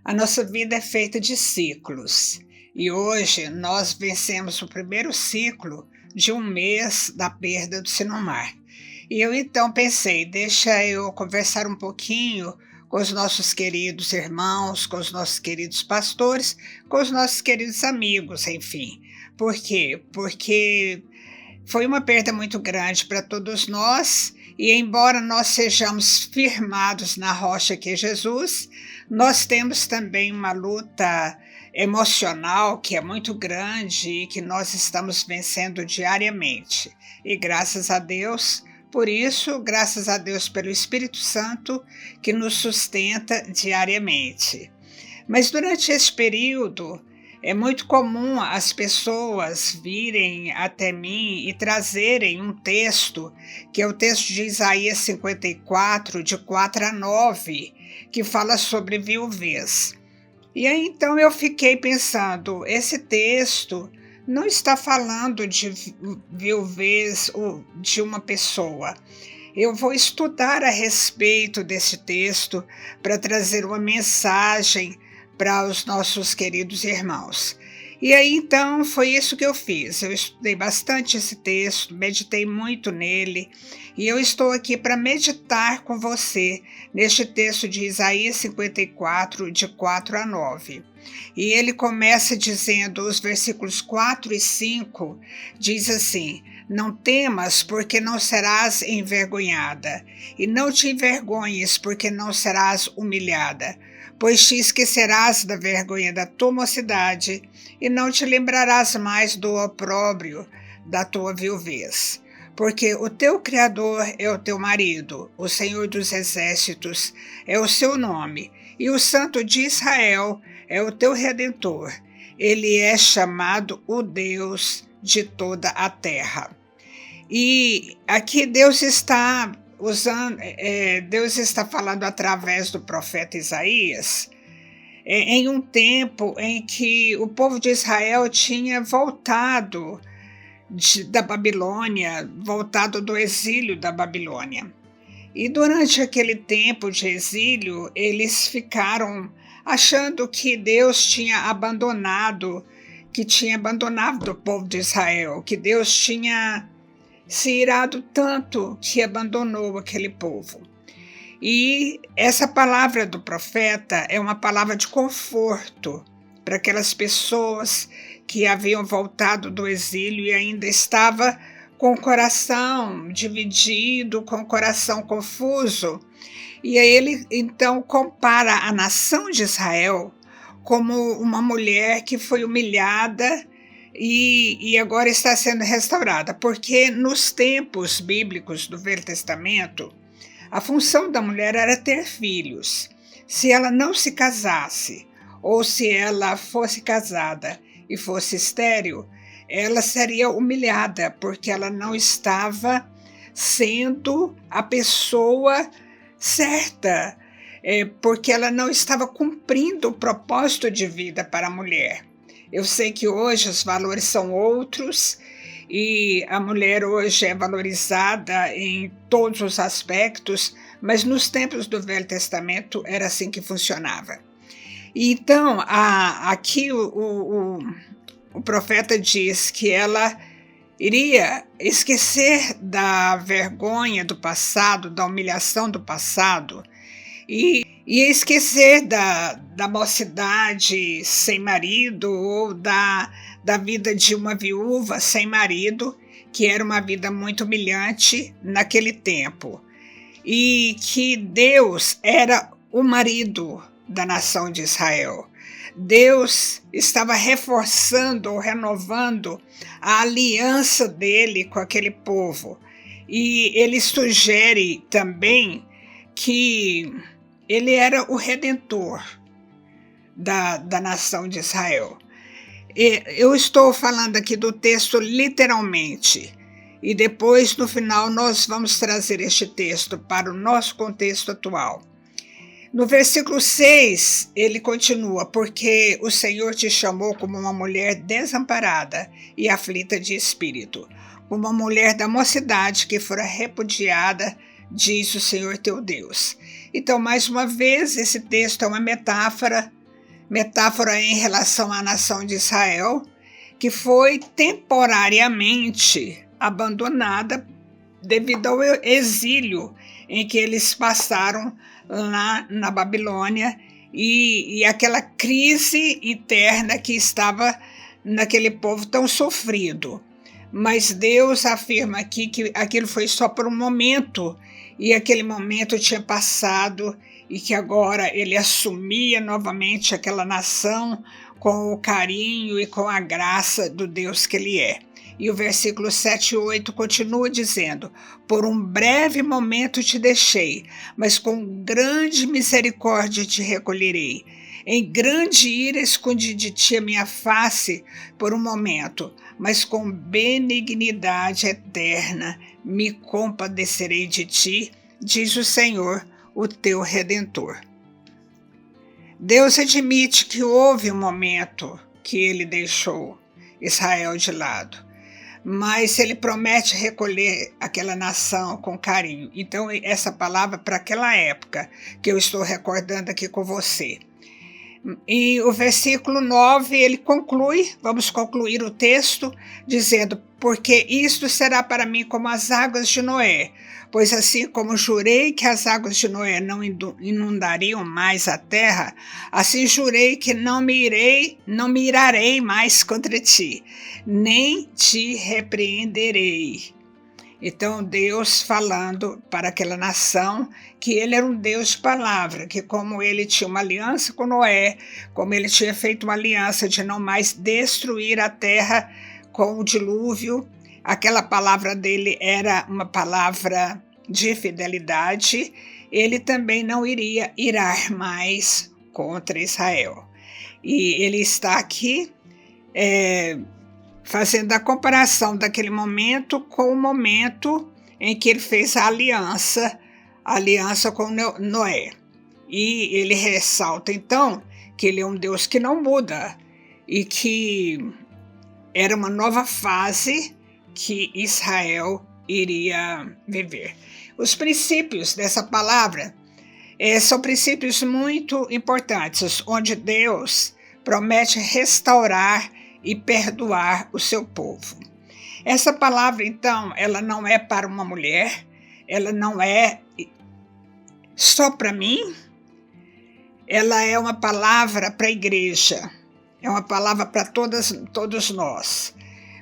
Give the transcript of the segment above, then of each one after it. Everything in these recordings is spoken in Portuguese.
A nossa vida é feita de ciclos e hoje nós vencemos o primeiro ciclo de um mês da perda do Sinomar. E eu então pensei, deixa eu conversar um pouquinho com os nossos queridos irmãos, com os nossos queridos pastores, com os nossos queridos amigos, enfim. Por quê? Porque foi uma perda muito grande para todos nós, e embora nós sejamos firmados na rocha que é Jesus, nós temos também uma luta emocional que é muito grande e que nós estamos vencendo diariamente. E graças a Deus por isso, graças a Deus pelo Espírito Santo que nos sustenta diariamente. Mas durante esse período, é muito comum as pessoas virem até mim e trazerem um texto, que é o texto de Isaías 54, de 4 a 9, que fala sobre viuvez. E aí então eu fiquei pensando, esse texto não está falando de viuvez ou de uma pessoa. Eu vou estudar a respeito desse texto para trazer uma mensagem para os nossos queridos irmãos. E aí então foi isso que eu fiz. Eu estudei bastante esse texto, meditei muito nele, e eu estou aqui para meditar com você neste texto de Isaías 54, de 4 a 9. E ele começa dizendo, os versículos 4 e 5, diz assim: não temas, porque não serás envergonhada, e não te envergonhes, porque não serás humilhada, pois te esquecerás da vergonha da tua mocidade, e não te lembrarás mais do opróbrio da tua viuvez. Porque o teu Criador é o teu marido, o Senhor dos Exércitos é o seu nome, e o Santo de Israel é o teu Redentor. Ele é chamado o Deus de toda a terra. E aqui Deus está Deus está falando através do profeta Isaías, em um tempo em que o povo de Israel tinha voltado da Babilônia, voltado do exílio da Babilônia. E durante aquele tempo de exílio, eles ficaram achando que Deus tinha abandonado o povo de Israel, que Deus tinha se irado tanto que abandonou aquele povo. E essa palavra do profeta é uma palavra de conforto para aquelas pessoas que haviam voltado do exílio e ainda estava com o coração dividido, com o coração confuso. E aí ele então compara a nação de Israel como uma mulher que foi humilhada e agora está sendo restaurada, porque nos tempos bíblicos do Velho Testamento, a função da mulher era ter filhos. Se ela não se casasse, ou se ela fosse casada e fosse estéril, ela seria humilhada, porque ela não estava sendo a pessoa certa, porque ela não estava cumprindo o propósito de vida para a mulher. Eu sei que hoje os valores são outros e a mulher hoje é valorizada em todos os aspectos, mas nos tempos do Velho Testamento era assim que funcionava. Então, aqui o profeta diz que ela iria esquecer da vergonha do passado, da humilhação do passado, e esquecer da mocidade sem marido ou da vida de uma viúva sem marido, que era uma vida muito humilhante naquele tempo. E que Deus era o marido da nação de Israel. Deus estava reforçando ou renovando a aliança dele com aquele povo. E ele sugere também que ele era o redentor da nação de Israel. Eu estou falando aqui do texto literalmente, e depois, no final, nós vamos trazer este texto para o nosso contexto atual. No versículo 6, ele continua, porque o Senhor te chamou como uma mulher desamparada e aflita de espírito, como uma mulher da mocidade que fora repudiada, diz o Senhor teu Deus. Então, mais uma vez, esse texto é uma metáfora metáfora em relação à nação de Israel, que foi temporariamente abandonada devido ao exílio em que eles passaram lá na Babilônia e aquela crise interna que estava naquele povo tão sofrido. Mas Deus afirma aqui que aquilo foi só por um momento, e aquele momento tinha passado, e que agora ele assumia novamente aquela nação com o carinho e com a graça do Deus que ele é. E o versículo 7 e 8 continua dizendo: por um breve momento te deixei, mas com grande misericórdia te recolherei. Em grande ira escondi de ti a minha face por um momento, mas com benignidade eterna me compadecerei de ti, diz o Senhor, o teu Redentor. Deus admite que houve um momento que ele deixou Israel de lado, mas ele promete recolher aquela nação com carinho. Então, essa palavra para aquela época que eu estou recordando aqui com você. E o versículo 9, ele conclui, vamos concluir o texto, dizendo: porque isto será para mim como as águas de Noé, pois assim como jurei que as águas de Noé não inundariam mais a terra, assim jurei que não me irarei mais contra ti, nem te repreenderei. Então Deus falando para aquela nação que ele era um Deus de palavra, que como ele tinha uma aliança com Noé, como ele tinha feito uma aliança de não mais destruir a terra com o dilúvio, aquela palavra dele era uma palavra de fidelidade, ele também não iria irar mais contra Israel. E ele está aqui fazendo a comparação daquele momento com o momento em que ele fez a aliança com Noé. E ele ressalta, então, que ele é um Deus que não muda e que era uma nova fase que Israel iria viver. Os princípios dessa palavra são princípios muito importantes, onde Deus promete restaurar e perdoar o seu povo. Essa palavra, então, ela não é para uma mulher, ela não é só para mim, ela é uma palavra para a igreja, é uma palavra para todos nós.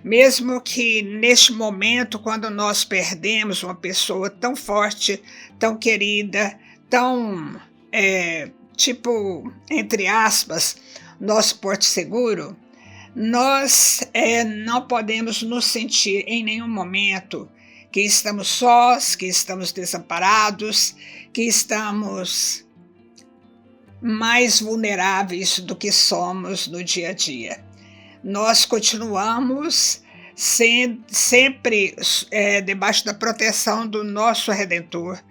Mesmo que neste momento, quando nós perdemos uma pessoa tão forte, tão querida, tão, entre aspas, nosso porto seguro, nós não podemos nos sentir em nenhum momento que estamos sós, que estamos desamparados, que estamos mais vulneráveis do que somos no dia a dia. Nós continuamos sempre debaixo da proteção do nosso Redentor,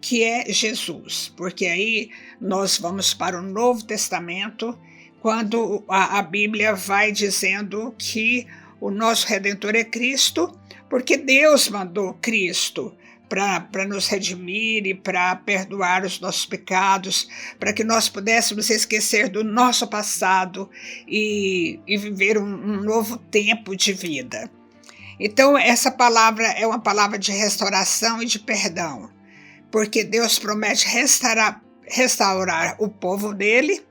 que é Jesus, porque aí nós vamos para o Novo Testamento, quando a Bíblia vai dizendo que o nosso Redentor é Cristo, porque Deus mandou Cristo para nos redimir e para perdoar os nossos pecados, para que nós pudéssemos esquecer do nosso passado e viver um novo tempo de vida. Então, essa palavra é uma palavra de restauração e de perdão, porque Deus promete restaurar o povo dele,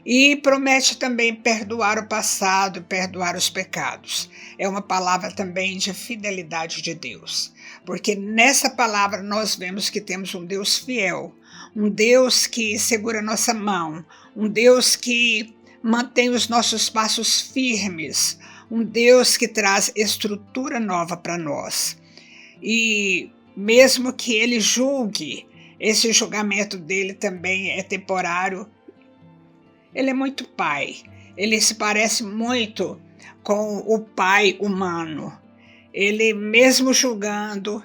e promete também perdoar o passado, perdoar os pecados. É uma palavra também de fidelidade de Deus, porque nessa palavra nós vemos que temos um Deus fiel, um Deus que segura nossa mão, um Deus que mantém os nossos passos firmes, um Deus que traz estrutura nova para nós. E mesmo que ele julgue, esse julgamento dele também é temporário. Ele é muito pai, ele se parece muito com o pai humano. Ele, mesmo julgando,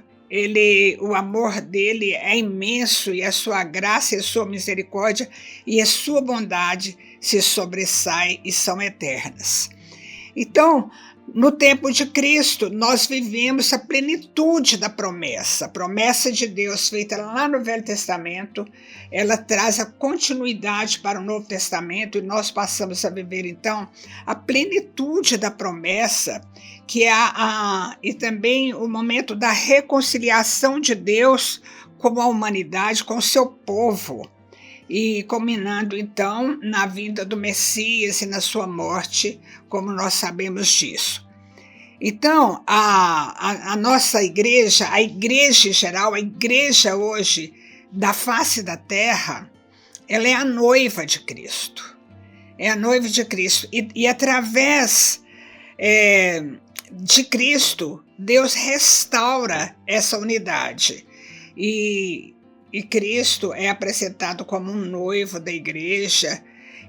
o amor dele é imenso, e a sua graça e a sua misericórdia e a sua bondade se sobressaem e são eternas. Então, No tempo de Cristo, nós vivemos a plenitude da promessa. A promessa de Deus feita lá no Velho Testamento, ela traz a continuidade para o Novo Testamento e nós passamos a viver, então, a plenitude da promessa, que é e também o momento da reconciliação de Deus com a humanidade, com o seu povo. E culminando, então, na vinda do Messias e na sua morte, como nós sabemos disso. Então, a nossa igreja, a igreja em geral, a igreja hoje da face da terra, ela é a noiva de Cristo. É a noiva de Cristo. E através de Cristo, Deus restaura essa unidade. E Cristo é apresentado como um noivo da igreja,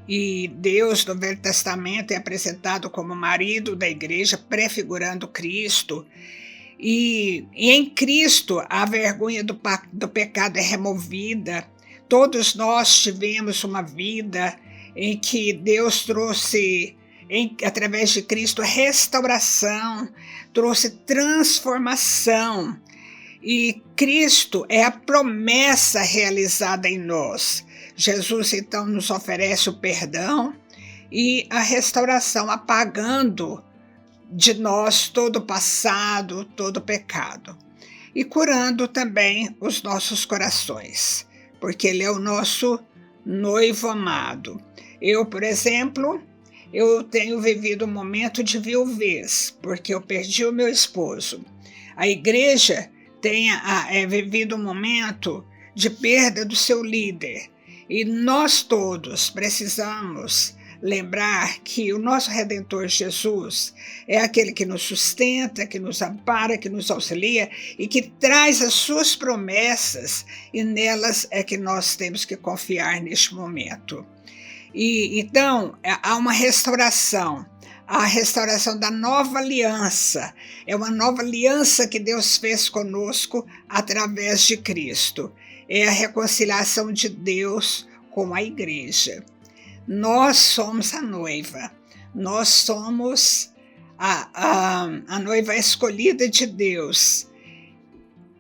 e Deus no Velho Testamento é apresentado como marido da igreja, prefigurando Cristo. E em Cristo a vergonha do pecado é removida. Todos nós tivemos uma vida em que Deus trouxe, através de Cristo, restauração, trouxe transformação. E Cristo é a promessa realizada em nós. Jesus, então, nos oferece o perdão e a restauração, apagando de nós todo o passado, todo o pecado. E curando também os nossos corações, porque Ele é o nosso noivo amado. Eu, por exemplo, eu tenho vivido um momento de viuvez, porque eu perdi o meu esposo. A igreja tem vivido um momento de perda do seu líder. E nós todos precisamos lembrar que o nosso Redentor Jesus é aquele que nos sustenta, que nos ampara, que nos auxilia e que traz as suas promessas, e nelas é que nós temos que confiar neste momento. E então há uma restauração. A restauração da nova aliança. É uma nova aliança que Deus fez conosco através de Cristo. É a reconciliação de Deus com a igreja. Nós somos a noiva. Nós somos a noiva escolhida de Deus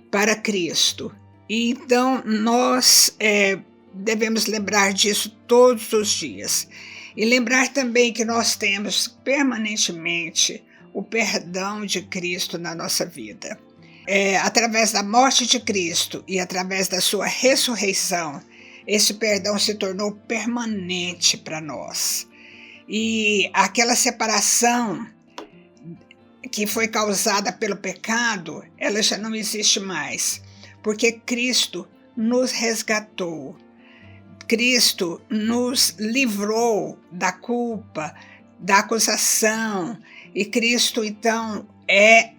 para Cristo. E então nós devemos lembrar disso todos os dias. E lembrar também que nós temos permanentemente o perdão de Cristo na nossa vida. Através da morte de Cristo e através da sua ressurreição, esse perdão se tornou permanente para nós. E aquela separação que foi causada pelo pecado, ela já não existe mais, porque Cristo nos resgatou. Cristo nos livrou da culpa, da acusação, e Cristo, então, é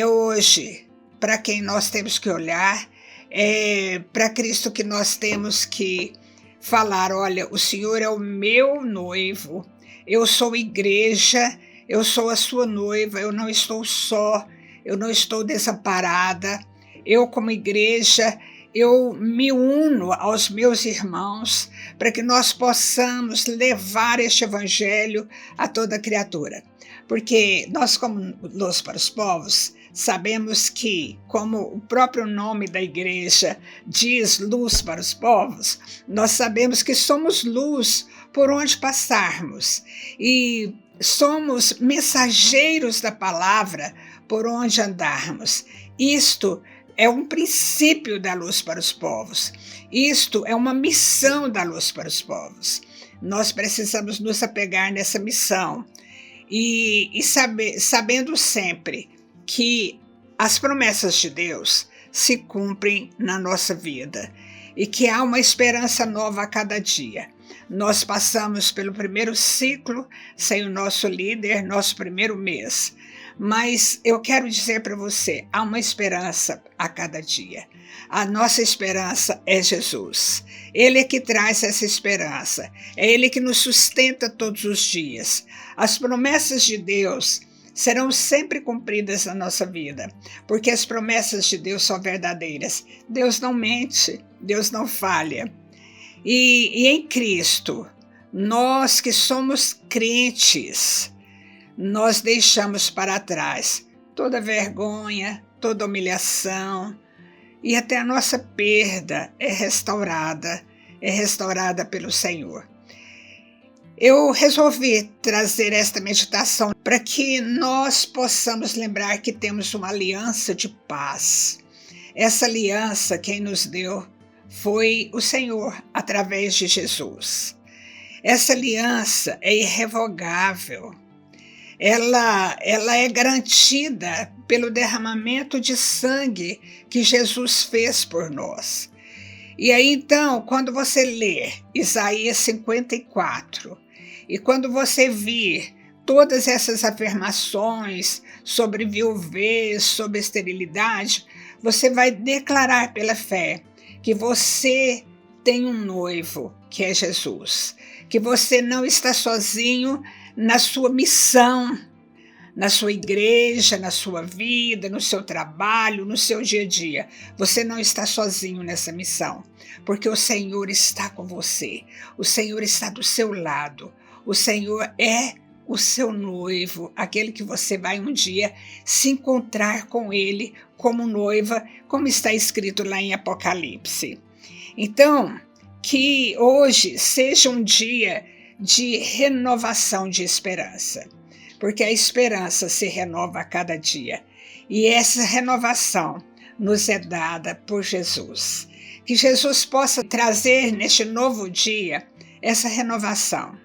hoje para quem nós temos que olhar, é para Cristo que nós temos que falar: olha, o Senhor é o meu noivo, eu sou igreja, eu sou a sua noiva, eu não estou só, eu não estou desamparada, eu como igreja, eu me uno aos meus irmãos para que nós possamos levar este evangelho a toda criatura. Porque nós, como luz para os povos, sabemos que, como o próprio nome da igreja diz, luz para os povos, nós sabemos que somos luz por onde passarmos e somos mensageiros da palavra por onde andarmos. Isto é um princípio da luz para os povos. Isto é uma missão da luz para os povos. Nós precisamos nos apegar nessa missão e sabendo sempre que as promessas de Deus se cumprem na nossa vida e que há uma esperança nova a cada dia. Nós passamos pelo primeiro ciclo sem o nosso líder, nosso primeiro mês. Mas eu quero dizer para você, há uma esperança a cada dia. A nossa esperança é Jesus. Ele é que traz essa esperança. É Ele que nos sustenta todos os dias. As promessas de Deus serão sempre cumpridas na nossa vida, porque as promessas de Deus são verdadeiras. Deus não mente, Deus não falha. E em Cristo, nós que somos crentes, nós deixamos para trás toda vergonha, toda humilhação, e até a nossa perda é restaurada pelo Senhor. Eu resolvi trazer esta meditação para que nós possamos lembrar que temos uma aliança de paz. Essa aliança quem nos deu foi o Senhor através de Jesus. Essa aliança é irrevogável. Ela é garantida pelo derramamento de sangue que Jesus fez por nós. E aí então, quando você lê Isaías 54, e quando você vir todas essas afirmações sobre viuvez, sobre esterilidade, você vai declarar pela fé que você tem um noivo, que é Jesus, que você não está sozinho na sua missão, na sua igreja, na sua vida, no seu trabalho, no seu dia a dia. Você não está sozinho nessa missão, porque o Senhor está com você, o Senhor está do seu lado, o Senhor é o seu noivo, aquele que você vai um dia se encontrar com ele como noiva, como está escrito lá em Apocalipse. Então, que hoje seja um dia de renovação de esperança, porque a esperança se renova a cada dia, e essa renovação nos é dada por Jesus. Que Jesus possa trazer neste novo dia essa renovação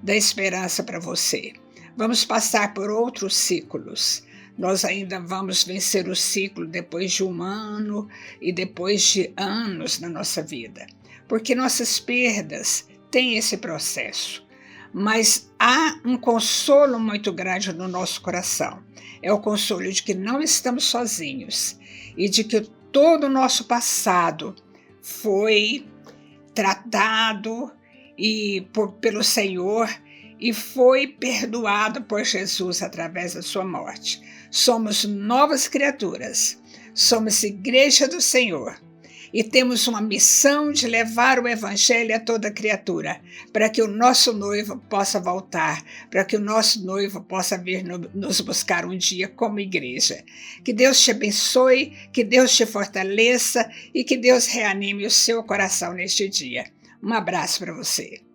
da esperança para você. Vamos passar por outros ciclos. Nós ainda vamos vencer o ciclo depois de um ano e depois de anos na nossa vida, porque nossas perdas têm esse processo. Mas há um consolo muito grande no nosso coração. É o consolo de que não estamos sozinhos e de que todo o nosso passado foi tratado pelo Senhor e foi perdoado por Jesus através da sua morte. Somos novas criaturas, somos igreja do Senhor e temos uma missão de levar o Evangelho a toda criatura, para que o nosso noivo possa voltar, para que o nosso noivo possa vir nos buscar um dia como igreja. Que Deus te abençoe, que Deus te fortaleça e que Deus reanime o seu coração neste dia. Um abraço para você.